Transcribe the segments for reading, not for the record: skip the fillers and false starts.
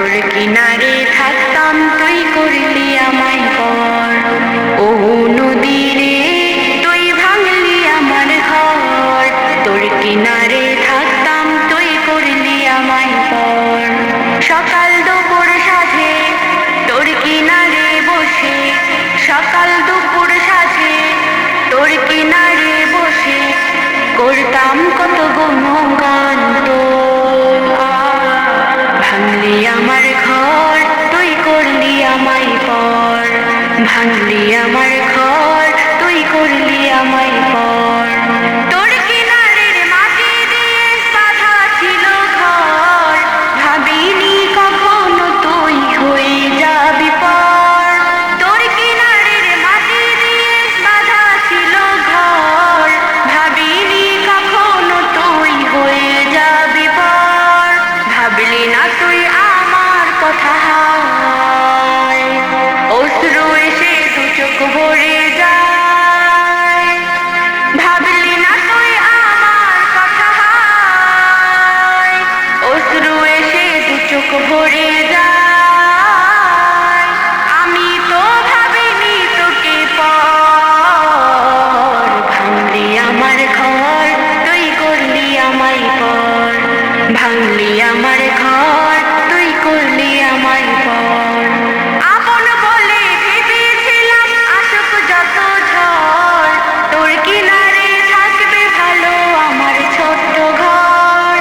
তোর কিনারে থাকতাম তুই করলি আমায় পর। ও নদী রে তুই ভাঙলি আমার ঘর, তোর কিনারে থাকতাম তুই করলি আমায় পর। সকাল দুপুর সাঁঝে তোর কিনারে বসে, সকাল দুপুর সাঁঝে তোর কিনারে বসে করতাম কত গুণগান তোর। ভাঙলি আমার ঘর তুই করলি আমায় পর, ভাঙলি আমার ঘর তুই করলি আমায় পর। তোর কিনারের মাটি দিয়ে বাঁধা ছিল ঘর, ভাবিনি কখনো তুই হয়ে যাবি পর। তোর কিনারের মাটি দিয়ে বাঁধা ছিল ঘর, ভাবিনি কখনো তুই হয়ে যাবি পর। ভাবলি না তুই আমার কথা, হায় অশ্রু এসে দু চোখ ভরে যায়। ভাবলি না তুই আমার কথা, হায় অশ্রু এসে দু চোখ ভরে যায়। আমি তো ভাবিনি তোকে পর, ভাঙলি আমার ঘর তুই করলি আমায় পর, ভাঙলি আমার ঘর তুই করলি আমায় পর। আপন বলে ভেবেছিলাম আসুক যত ঝড়, তোর কিনারে থাকবে ভালো আমার ছোট্ট ঘর।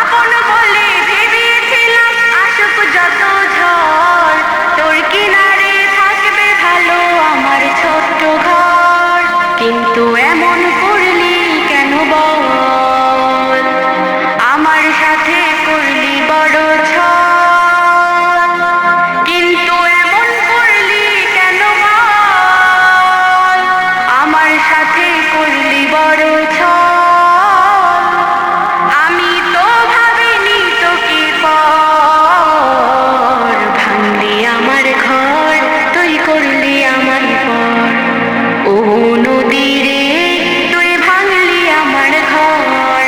আপন বলে ভেবেছিলাম আসুক যত ঝড়, তোর কিনারে থাকবে ভালো আমার ছোট্ট ঘর। কিন্তু এমন করলি কেন বল, আমার সাথে করলি বড় ছল। কিন্তু এমন করলি কেন বল, আমার সাথে করলি বড় ছল। আমি তো ভাবিনি তোকে পর, ভাঙলি আমার ঘর তুই করলি আমায় পর। ও নদী রে তুই ভাঙলি আমার ঘর,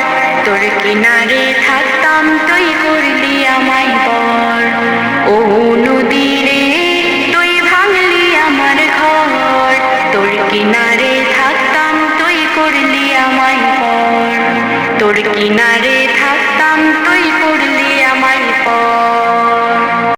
তোর কিনারে থাকতাম তুই করলি আমায় পর। ও নদী রে তুই ভাঙলি আমার ঘর, তোর কিনারে থাকতাম তুই করলি আমায় পর। তোর কিনারে